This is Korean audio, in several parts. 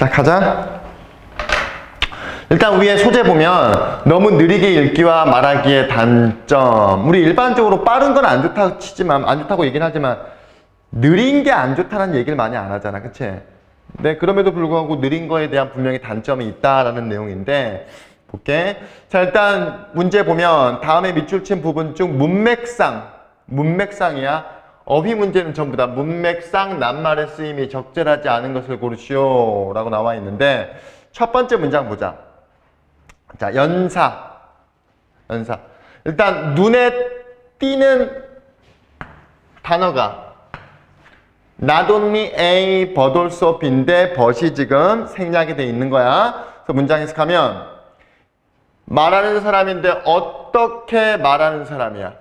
자, 가자. 일단 위에 소재 보면 너무 느리게 읽기와 말하기의 단점. 우리 일반적으로 빠른 건 안 좋다고 치지만, 안 좋다고 얘기는 하지만 느린 게 안 좋다는 얘기를 많이 안 하잖아. 그치? 네, 그럼에도 불구하고 느린 거에 대한 분명히 단점이 있다라는 내용인데 볼게. 자, 일단 문제 보면 다음에 밑줄 친 부분 중 문맥상이야. 어휘 문제는 전부 다 문맥상 낱말의 쓰임이 적절하지 않은 것을 고르시오 라고 나와 있는데 첫 번째 문장 보자. 자, 연사. 일단 눈에 띄는 단어가 not only A but also B인데 but이 지금 생략이 돼 있는 거야. 그래서 문장 해석하면 말하는 사람인데 어떻게 말하는 사람이야?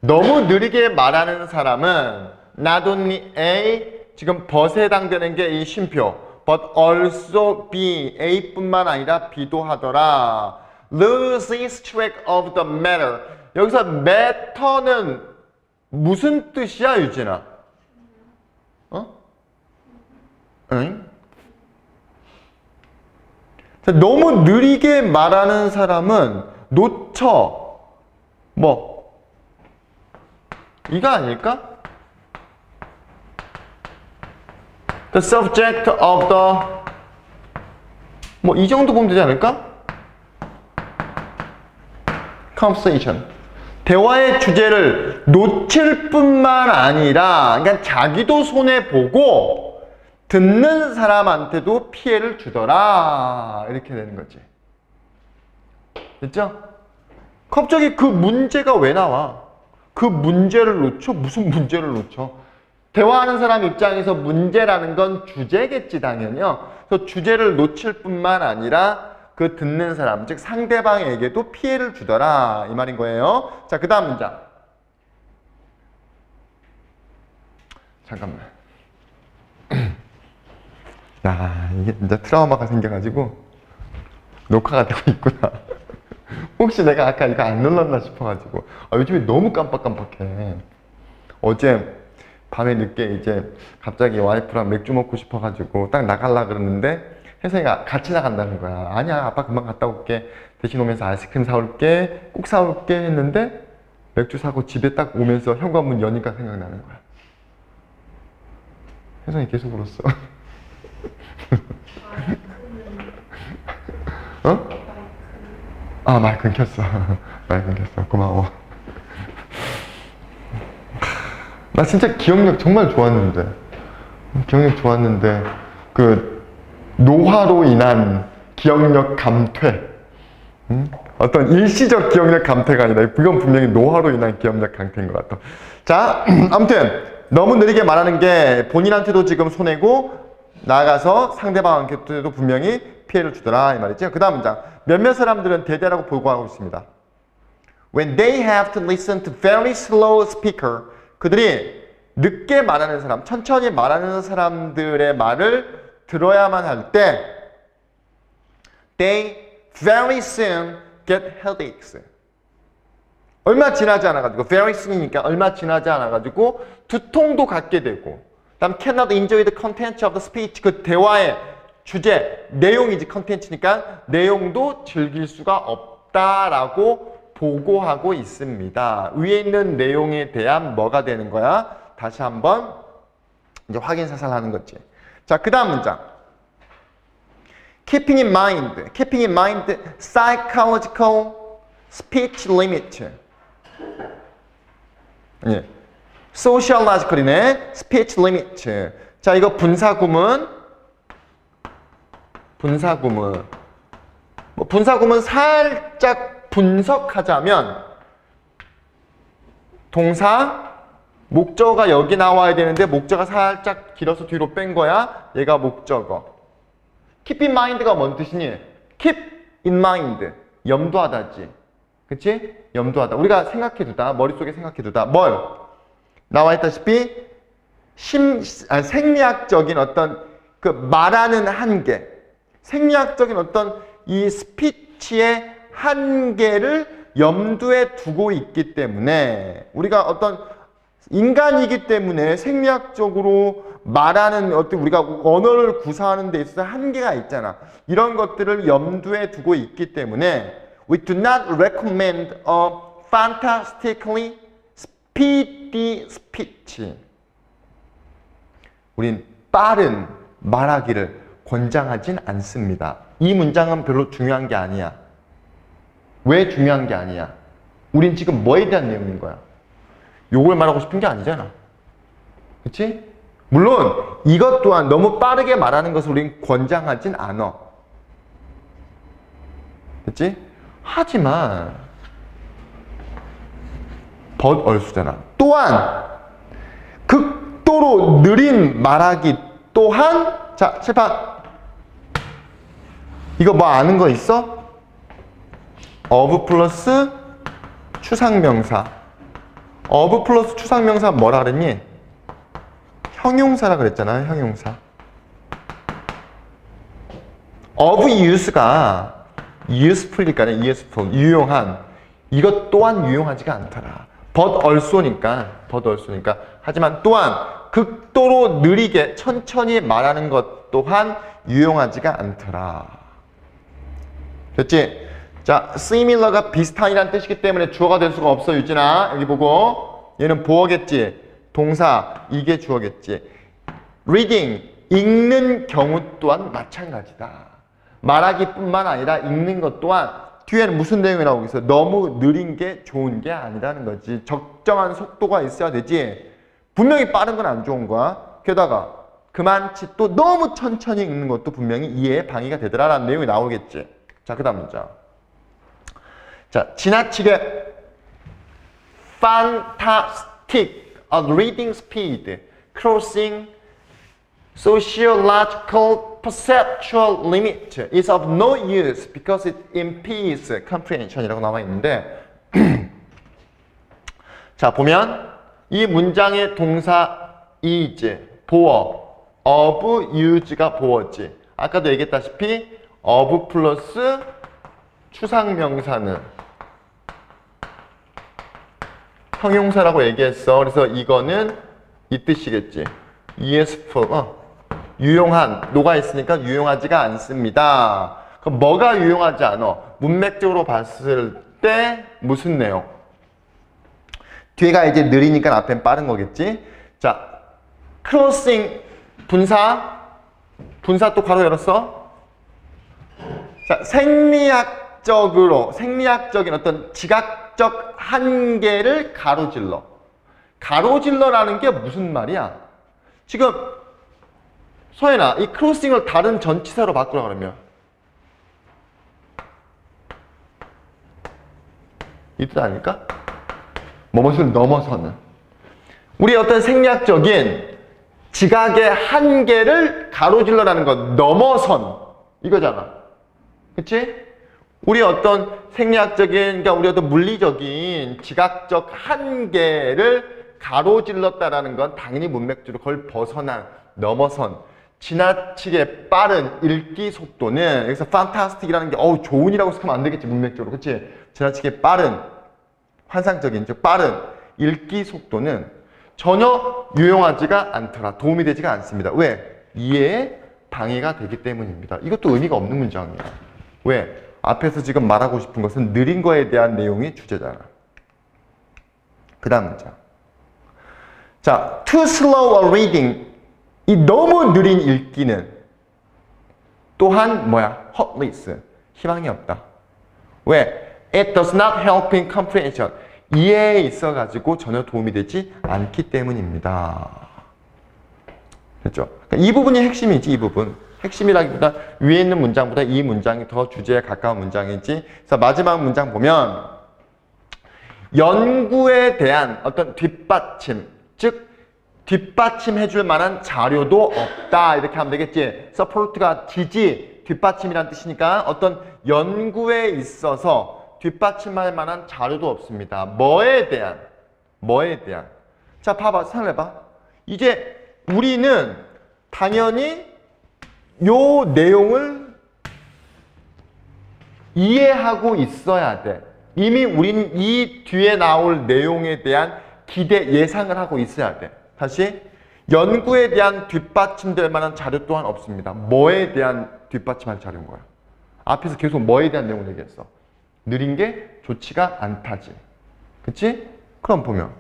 너무 느리게 말하는 사람은 not only A 지금 but에 해당되는 게 이 쉼표 but also B A뿐만 아니라 B도 하더라. loses track of the matter. 여기서 matter는 무슨 뜻이야, 유진아? 응? 너무 느리게 말하는 사람은 놓쳐. 뭐? 이거 아닐까? The subject of the 뭐 이 정도 보면 되지 않을까? Conversation. 대화의 주제를 놓칠 뿐만 아니라 그러니까 자기도 손해보고 듣는 사람한테도 피해를 주더라. 이렇게 되는 거지. 됐죠? 갑자기 그 문제가 왜 나와? 그 문제를 놓쳐? 무슨 문제를 놓쳐? 대화하는 사람 입장에서 문제라는 건 주제겠지, 당연히요. 그래서 주제를 놓칠 뿐만 아니라 그 듣는 사람, 즉 상대방에게도 피해를 주더라. 이 말인 거예요. 자, 그 다음 문장. 잠깐만. 야, 이게 진짜 트라우마가 생겨가지고 녹화가 되고 있구나. 혹시 내가 아까 이거 안 눌렀나 싶어가지고. 요즘에 너무 깜빡깜빡해. 어제 밤에 늦게 이제 갑자기 와이프랑 맥주 먹고 싶어가지고 딱 나가려고 그러는데 혜성이가 같이 나간다는 거야. 아니야, 아빠 금방 갔다 올게. 대신 오면서 아이스크림 사올게. 꼭 사올게 했는데 맥주 사고 집에 딱 오면서 현관문 여니까 생각나는 거야. 혜성이 계속 울었어. 어? 아, 말 끊겼어. 말 끊겼어. 고마워. 나 진짜 기억력 정말 좋았는데 그 노화로 인한 기억력 감퇴, 어떤 일시적 기억력 감퇴가 아니라 이건 분명히 노화로 인한 기억력 감퇴인 것 같아. 자, 아무튼 너무 느리게 말하는 게 본인한테도 지금 손해고 나아가서 상대방한테도 분명히 피해를 주더라 이 말이죠. 그 다음 문장. 몇몇 사람들은 대대라고 보고하고 있습니다. When they have to listen to very slow speaker, 그들이 늦게 말하는 사람, 천천히 말하는 사람들의 말을 들어야만 할 때 they very soon get headaches. 얼마 지나지 않아가지고 very soon이니까 얼마 지나지 않아가지고 두통도 갖게 되고 다음 cannot enjoy the content of the speech. 그 대화의 주제, 내용이지 컨텐츠니까 내용도 즐길 수가 없다라고 보고하고 있습니다. 위에 있는 내용에 대한 뭐가 되는 거야? 다시 한번 이제 확인 사살하는 거지. 자, 그 다음 문장. Keeping in mind psychological speech limit. 예. sociological이네. speech limit. 자, 이거 분사구문. 분사구문 살짝 분석하자면 동사, 목적어가 여기 나와야 되는데 목적어가 살짝 길어서 뒤로 뺀 거야. 얘가 목적어. keep in mind가 뭔 뜻이니? keep in mind. 염두하다지. 그치? 염두하다. 우리가 생각해두다. 머릿속에 생각해두다. 뭘? 나와 있다시피 생리학적인 어떤 그 말하는 한계. 생리학적인 어떤 이 스피치의 한계를 염두에 두고 있기 때문에 우리가 어떤 인간이기 때문에 생리학적으로 말하는 어떤 우리가 언어를 구사하는 데 있어서 한계가 있잖아. 이런 것들을 염두에 두고 있기 때문에 we do not recommend a fantastically speedy speech. 우린 빠른 말하기를 권장하진 않습니다. 이 문장은 별로 중요한 게 아니야. 왜 중요한 게 아니야? 우린 지금 뭐에 대한 내용인 거야? 요걸 말하고 싶은 게 아니잖아. 그치? 물론 이것 또한 너무 빠르게 말하는 것을 우린 권장하진 않아. 그치? 하지만 but also잖아. 또한 극도로 느린 말하기 또한 자, 칠판 이거 뭐 아는 거 있어? of 플러스 추상명사. of 플러스 추상명사 뭐라 그랬니? 형용사라 그랬잖아. 형용사. of use가 useful이니까 useful, 유용한. 이것 또한 유용하지가 않더라. but also니까 하지만 또한 극도로 느리게 천천히 말하는 것 또한 유용하지가 않더라. 됐지? 자, similar가 비슷한이란 뜻이기 때문에 주어가 될 수가 없어. 유진아 여기 보고 얘는 보어겠지. 동사 이게 주어겠지. reading 읽는 경우 또한 마찬가지다. 말하기뿐만 아니라 읽는 것 또한 뒤에는 무슨 내용이 나오고 있어? 너무 느린 게 좋은 게 아니라는 거지. 적정한 속도가 있어야 되지. 분명히 빠른 건 안 좋은 거야. 게다가 그만치 또 너무 천천히 읽는 것도 분명히 이해에 방해가 되더라라는 내용이 나오겠지. 자, 그 다음 문장. 자, 지나치게 fantastic a reading speed crossing sociological perceptual limit is of no use because it impedes comprehension이라고 나와 있는데 자, 보면 이 문장의 동사 is, 보어, of use가 보어지. 아까도 얘기했다시피 of 플러스 추상명사는 형용사라고 얘기했어. 그래서 이거는 이 뜻이겠지. useful, 유용한, 녹아 있으니까 유용하지가 않습니다. 그럼 뭐가 유용하지 않아? 문맥적으로 봤을 때 무슨 내용? 뒤가 이제 느리니까 앞엔 빠른 거겠지. 자, crossing 분사 또 가로 열었어. 자, 생리학적인 어떤 지각적 한계를 가로질러. 가로질러라는 게 무슨 말이야? 지금 서연아, 이 크로싱을 다른 전치사로 바꾸라 그러면 이 뜻 아닐까? 뭐뭇을 넘어서는. 우리 어떤 생리학적인 지각의 한계를 가로질러라는 것, 넘어선 이거잖아. 그치? 우리 어떤 생리학적인, 그러니까 우리 어떤 물리적인 지각적 한계를 가로질렀다라는 건 당연히 문맥적으로 그걸 벗어난, 넘어선, 지나치게 빠른 읽기 속도는 여기서 fantastic이라는 게 좋은이라고 생각하면 안 되겠지, 문맥적으로. 그치? 지나치게 빠른, 환상적인, 즉 빠른 읽기 속도는 전혀 유용하지가 않더라. 도움이 되지가 않습니다. 왜? 이해에 방해가 되기 때문입니다. 이것도 의미가 없는 문장이야. 왜? 앞에서 지금 말하고 싶은 것은 느린 거에 대한 내용이 주제잖아. 그 다음 문장. 자, too slow a reading. 이 너무 느린 읽기는 또한 뭐야? hopeless. 희망이 없다. 왜? It does not help in comprehension. 이해에 있어가지고 전혀 도움이 되지 않기 때문입니다. 됐죠? 그러니까 이 부분이 핵심이지, 이 부분. 핵심이라기보다 위에 있는 문장보다 이 문장이 더 주제에 가까운 문장이지. 그래서 마지막 문장 보면 연구에 대한 어떤 뒷받침, 즉 뒷받침해줄 만한 자료도 없다. 이렇게 하면 되겠지. support가 지지, 뒷받침이라는 뜻이니까 어떤 연구에 있어서 뒷받침할 만한 자료도 없습니다. 뭐에 대한? 자, 봐봐. 생각해봐. 이제 우리는 당연히 요 내용을 이해하고 있어야 돼. 이미 우린 이 뒤에 나올 내용에 대한 기대, 예상을 하고 있어야 돼. 다시, 연구에 대한 뒷받침될 만한 자료 또한 없습니다. 뭐에 대한 뒷받침할 자료인 거야? 앞에서 계속 뭐에 대한 내용을 얘기했어? 느린 게 좋지가 않다지. 그치? 그럼 보면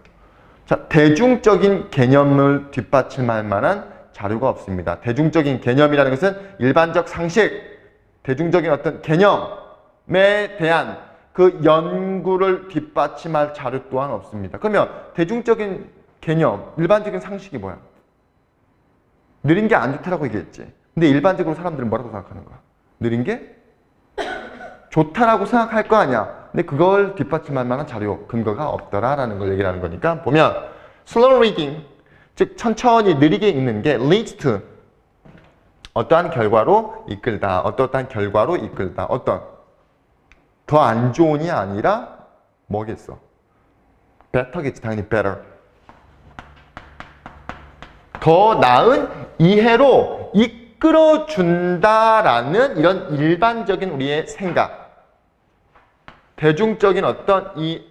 자, 대중적인 개념을 뒷받침할 만한 자료가 없습니다. 대중적인 개념이라는 것은 일반적 상식, 대중적인 어떤 개념에 대한 그 연구를 뒷받침할 자료 또한 없습니다. 그러면 대중적인 개념, 일반적인 상식이 뭐야? 느린 게 안 좋다라고 얘기했지. 근데 일반적으로 사람들은 뭐라고 생각하는 거야? 느린 게 좋다라고 생각할 거 아니야. 근데 그걸 뒷받침할 만한 자료, 근거가 없더라라는 걸 얘기하는 거니까 보면 slow reading, 즉 천천히 느리게 읽는 게 leads to 어떠한 결과로 이끌다, 어떠한 결과로 이끌다. 어떤 더 안 좋은이 아니라 뭐겠어? better겠지. 당연히 better. 더 나은 이해로 이끌어준다라는 이런 일반적인 우리의 생각, 대중적인 어떤 이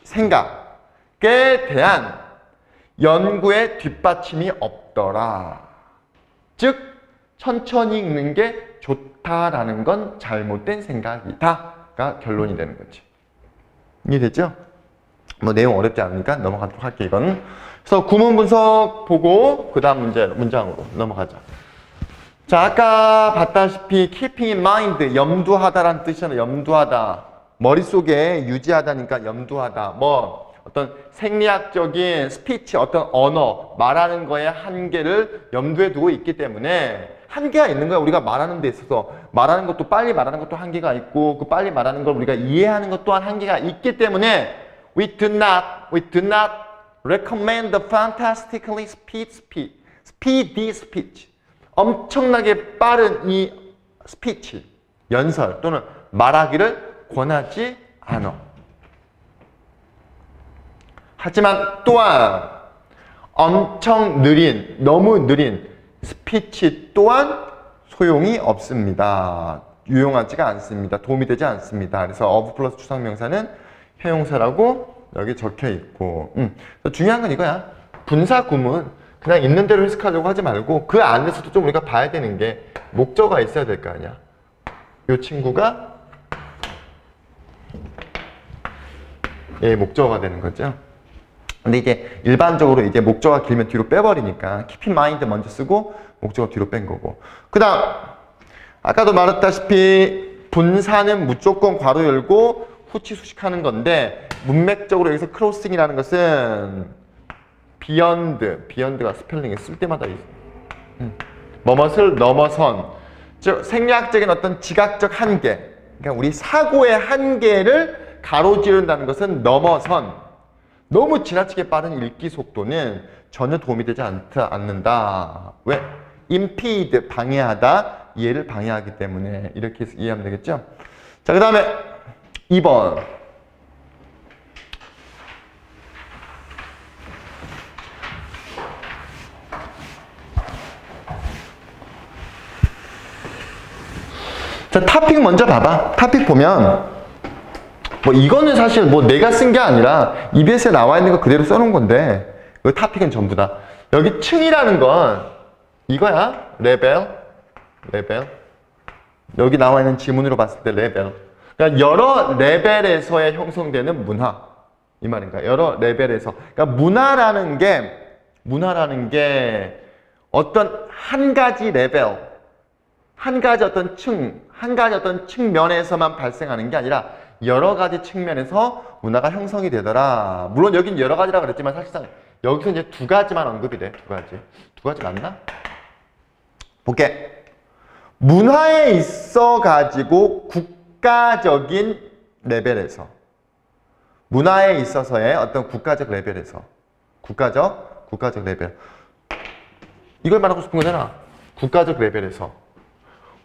생각에 대한 연구의 뒷받침이 없더라. 즉 천천히 읽는 게 좋다라는 건 잘못된 생각이다가 결론이 되는 거지. 이해됐죠? 뭐 내용 어렵지 않으니까 넘어가도록 할게 이거는. 그래서 구문 분석 보고 그 다음 문장으로 넘어가자. 자, 아까 봤다시피 keeping in mind, 염두하다라는 뜻이잖아. 염두하다. 머릿속에 유지하다니까 염두하다. 뭐 어떤 생리학적인 스피치, 어떤 언어, 말하는 거에 한계를 염두에 두고 있기 때문에 한계가 있는 거야. 우리가 말하는 데 있어서 말하는 것도 빨리 말하는 것도 한계가 있고 그 빨리 말하는 걸 우리가 이해하는 것 또한 한계가 있기 때문에 we do not recommend the fantastically speedy speech. 엄청나게 빠른 이 스피치, 연설 또는 말하기를 권하지 않아. 하지만 또한 엄청 느린, 너무 느린 스피치 또한 소용이 없습니다. 유용하지가 않습니다. 도움이 되지 않습니다. 그래서 of 플러스 추상명사는 형용사라고 여기 적혀 있고 중요한 건 이거야. 분사 구문 그냥 있는 대로 해석하려고 하지 말고 그 안에서도 좀 우리가 봐야 되는 게 목적어가 있어야 될 거 아니야. 이 친구가 목적어가 되는 거죠. 근데 이게 일반적으로 이제 목적어가 길면 뒤로 빼버리니까 keep in mind 먼저 쓰고 목적어 뒤로 뺀 거고. 그 다음 아까도 말했다시피 분사는 무조건 괄호 열고 후치 수식하는 건데 문맥적으로 여기서 크로싱이라는 것은 beyond가 스펠링에 쓸 때마다 뭐뭇을 넘어선, 즉 생략적인 어떤 지각적 한계, 그러니까 우리 사고의 한계를 가로지른다는 것은 넘어선, 너무 지나치게 빠른 읽기 속도는 전혀 도움이 되지 않는다. 왜? impede, 방해하다, 이해를 방해하기 때문에 이렇게 해서 이해하면 되겠죠? 자, 그 다음에 2번. 자, 타픽 먼저 봐봐. 타픽 보면 뭐 이거는 사실 뭐 내가 쓴 게 아니라 EBS에 나와 있는 거 그대로 써놓은 건데 그 타픽은 전부 다 여기 층이라는 건 이거야. 레벨. 여기 나와 있는 지문으로 봤을 때 레벨. 그러니까 여러 레벨에서의 형성되는 문화 이 말인가? 여러 레벨에서. 그러니까 문화라는 게 어떤 한 가지 레벨, 한 가지 어떤 층, 한 가지 어떤 측면에서만 발생하는 게 아니라 여러 가지 측면에서 문화가 형성이 되더라. 물론 여긴 여러 가지라고 그랬지만 사실상 여기서 이제 두 가지만 언급이 돼. 두 가지 맞나? 볼게. 문화에 있어가지고 국가적인 레벨에서, 문화에 있어서의 어떤 국가적 레벨에서, 국가적 레벨. 이걸 말하고 싶은 거잖아. 국가적 레벨에서.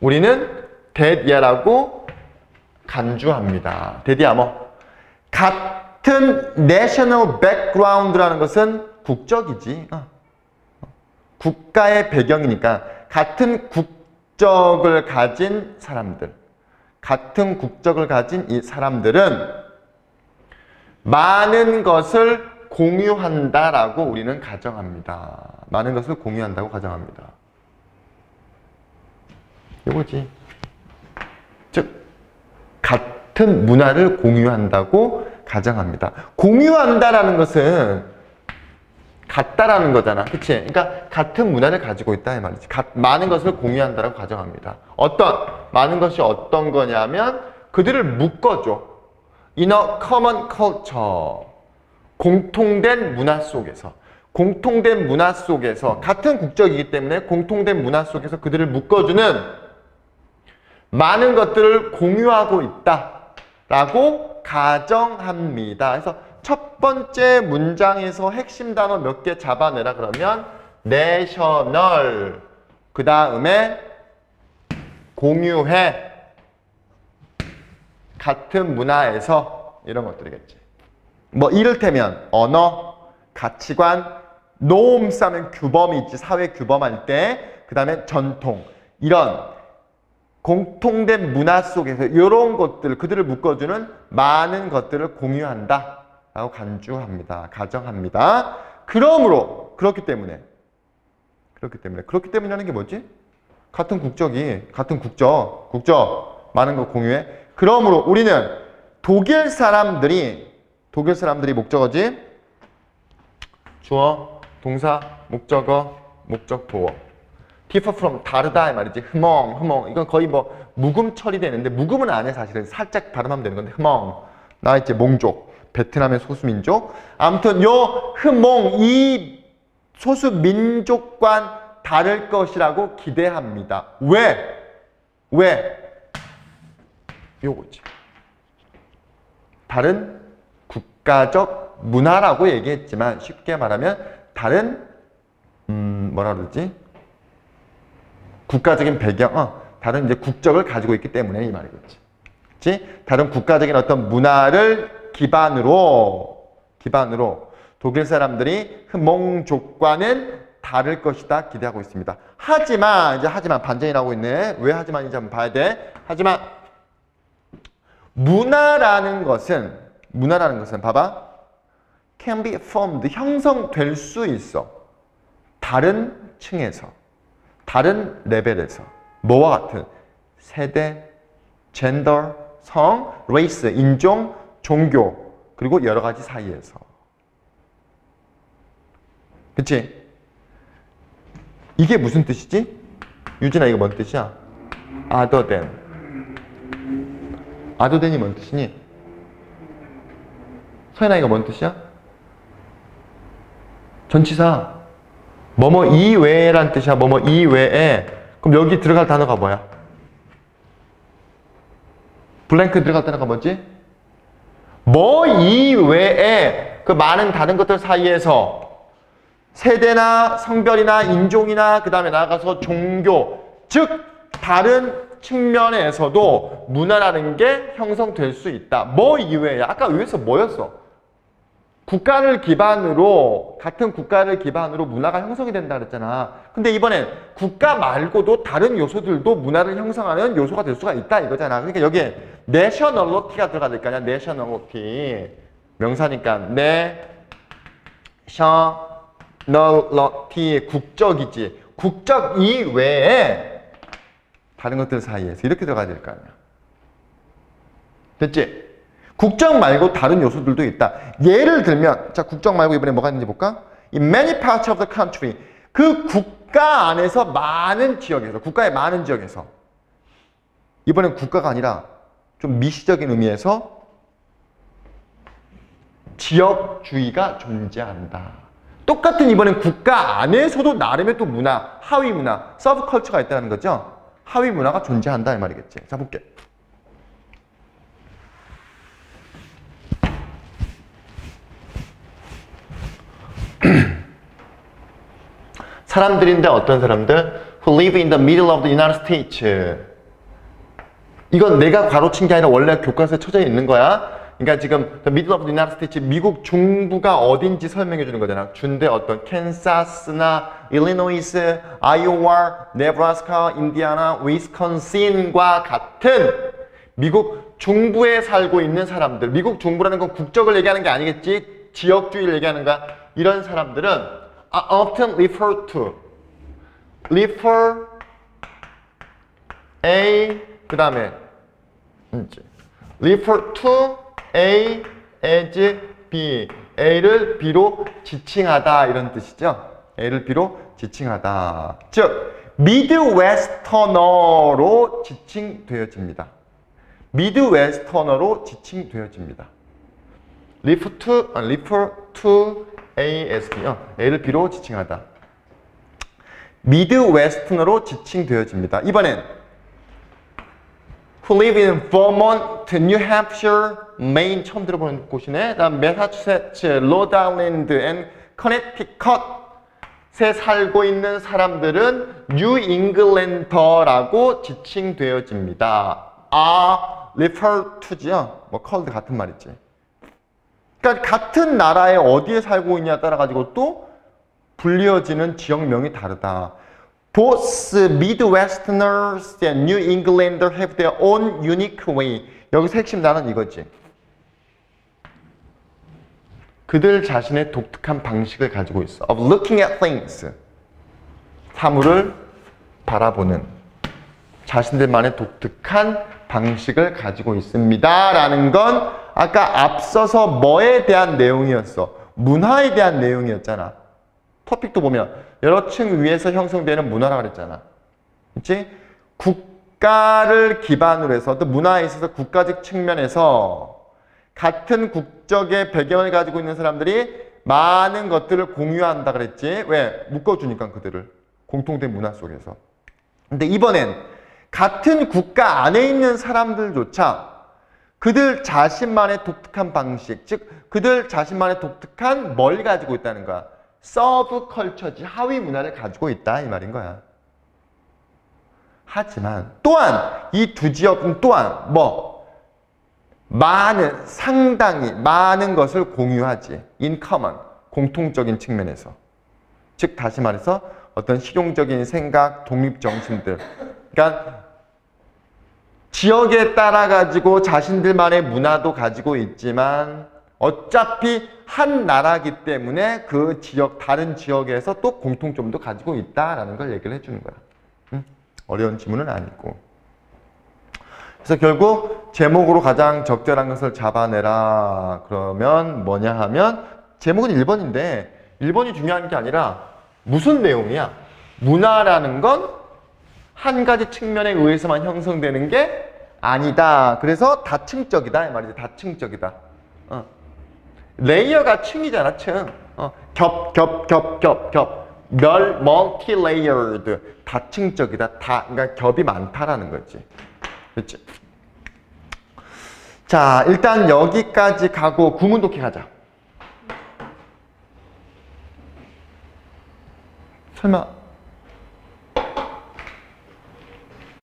우리는 대디아라고 간주합니다. 대디아 뭐? 같은 national background라는 것은 국적이지. 국가의 배경이니까 같은 국적을 가진 사람들, 같은 국적을 가진 이 사람들은 많은 것을 공유한다라고 우리는 가정합니다. 많은 것을 공유한다고 가정합니다. 이거지. 즉 같은 문화를 공유한다고 가정합니다. 공유한다라는 것은 같다라는 거잖아. 그치? 그러니까 같은 문화를 가지고 있다 이 말이지. 많은 것을 공유한다라고 가정합니다. 많은 것이 어떤 거냐면 그들을 묶어줘. In a common culture. 공통된 문화 속에서. 공통된 문화 속에서 같은 국적이기 때문에 공통된 문화 속에서 그들을 묶어주는 많은 것들을 공유하고 있다라고 가정합니다. 그래서 첫 번째 문장에서 핵심 단어 몇 개 잡아내라 그러면 national, 그 다음에 공유해, 같은 문화에서 이런 것들이겠지. 뭐 이를테면 언어, 가치관, norms 하면 규범이 있지. 사회 규범할 때. 그 다음에 전통. 이런 공통된 문화 속에서 이런 것들, 그들을 묶어주는 많은 것들을 공유한다 라고 간주합니다. 가정합니다. 그렇기 때문이라는 게 뭐지? 같은 국적 많은 거 공유해. 그러므로 우리는 독일 사람들이 목적어지, 주어, 동사, 목적어, 목적보어. differ from, 다르다 이 말이지. 흐멍. 이건 거의 뭐 묵음 처리되는데, 묵음은 아니야 사실은. 살짝 발음하면 되는 건데, 흐멍. 나 이제 몽족, 베트남의 소수민족. 아무튼 요 흐멍, 이 소수민족과는 다를 것이라고 기대합니다. 왜? 요거지. 다른 국가적 문화라고 얘기했지만 쉽게 말하면 다른 뭐라 그러지? 국가적인 배경, 다른 이제 국적을 가지고 있기 때문에 이 말이겠지. 그치? 다른 국가적인 어떤 문화를 기반으로 독일 사람들이 흐몽족과는 다를 것이다 기대하고 있습니다. 하지만 반전이 나오고 있네. 왜 하지만인지 한번 봐야 돼. 하지만 문화라는 것은 봐봐. can be formed, 형성될 수 있어. 다른 층에서, 다른 레벨에서. 뭐와 같은? 세대, 젠더, 성, 레이스, 인종, 종교, 그리고 여러 가지 사이에서. 그치? 이게 무슨 뜻이지? 유진아, 이거 뭔 뜻이야? other than. other than이 뭔 뜻이니? 서연아, 이거 뭔 뜻이야? 전치사. 뭐뭐 이외에란 뜻이야. 뭐뭐 이외에. 그럼 여기 들어갈 단어가 뭐야? 블랭크 들어갈 단어가 뭐지? 뭐 이외에 그 많은 다른 것들 사이에서 세대나 성별이나 인종이나 그 다음에 나아가서 종교, 즉 다른 측면에서도 문화라는 게 형성될 수 있다. 뭐 이외에? 아까 위에서 뭐였어? 같은 국가를 기반으로 문화가 형성이 된다 그랬잖아. 근데 이번엔 국가 말고도 다른 요소들도 문화를 형성하는 요소가 될 수가 있다 이거잖아. 그러니까 여기에 nationality가 들어가야 될 거 아니야. nationality. 명사니까 nationality, 국적이지. 국적 이외에 다른 것들 사이에서 이렇게 들어가야 될 거 아니야. 됐지? 국적 말고 다른 요소들도 있다. 예를 들면, 자, 국적 말고 이번에 뭐가 있는지 볼까? In many parts of the country. 그 국가 안에서 국가의 많은 지역에서. 이번엔 국가가 아니라 좀 미시적인 의미에서 지역주의가 존재한다. 똑같은 이번엔 국가 안에서도 나름의 또 문화, 하위 문화, 서브컬처가 있다는 거죠. 하위 문화가 존재한다 이 말이겠지. 자, 볼게. 사람들인데 어떤 사람들? Who live in the middle of the United States. 이건 내가 가로친 게 아니라 원래 교과서에 쳐져 있는 거야. 그러니까 지금 the middle of the United States, 미국 중부가 어딘지 설명해 주는 거잖아. 준데 어떤 캔사스나 일리노이스, 아이오와, 네브라스카, 인디아나, 위스콘신과 같은 미국 중부에 살고 있는 사람들. 미국 중부라는 건 국적을 얘기하는 게 아니겠지. 지역주의를 얘기하는 거야. 이런 사람들은 often refer to A 그 다음에 refer to A as B A를 B로 지칭하다 이런 뜻이죠. A를 B로 지칭하다. 즉 미드웨스터너로 지칭되어집니다. 미드웨스터너로 지칭되어집니다. refer to A as B A를 B로 지칭하다. 미드웨스터너로 지칭되어집니다. 이번엔 who live in Vermont, New Hampshire, Maine 처음 들어보는 곳이네. 다음 매사추세츠, 로드아일랜드 앤 커네티컷에 살고 있는 사람들은 뉴 잉글랜더라고 지칭되어집니다. refer to지요. 뭐 called 같은 말이지. 그러니까 같은 나라에 어디에 살고 있냐에 따라 가지고 또 불리어지는 지역명이 다르다. Both Midwesterners and New Englanders have their own unique way. 여기서 핵심 단어는 이거지. 그들 자신의 독특한 방식을 가지고 있어. Of looking at things. 사물을 바라보는 자신들만의 독특한 방식을 가지고 있습니다. 라는 건 아까 앞서서 뭐에 대한 내용이었어? 문화에 대한 내용이었잖아. 토픽도 보면 여러 층 위에서 형성되는 문화라고 그랬잖아. 그치? 국가를 기반으로 해서 또 문화에 있어서 국가적 측면에서 같은 국적의 배경을 가지고 있는 사람들이 많은 것들을 공유한다 그랬지. 왜? 묶어주니까 그들을. 공통된 문화 속에서. 근데 이번엔 같은 국가 안에 있는 사람들조차 그들 자신만의 독특한 방식, 즉 그들 자신만의 독특한 뭘 가지고 있다는 거야. 서브컬처지, 하위 문화를 가지고 있다 이 말인 거야. 하지만 또한 이 두 지역은 또한 상당히 많은 것을 공유하지. in common, 공통적인 측면에서. 즉 다시 말해서 어떤 실용적인 생각, 독립정신들. 그러니까 지역에 따라 가지고 자신들만의 문화도 가지고 있지만 어차피 한 나라이기 때문에 그 지역, 다른 지역에서 또 공통점도 가지고 있다라는 걸 얘기를 해주는 거야. 어려운 지문은 아니고. 그래서 결국 제목으로 가장 적절한 것을 잡아내라. 그러면 뭐냐 하면 제목은 1번인데 1번이 중요한 게 아니라 무슨 내용이야? 문화라는 건 한 가지 측면에 의해서만 형성되는 게 아니다. 그래서 다층적이다 이 말이지. 다층적이다. 레이어가 층이잖아, 층. multi-layered. 다층적이다. 그러니까 겹이 많다라는 거지. 그렇지? 자, 일단 여기까지 가고 구문 독해 가자. 설마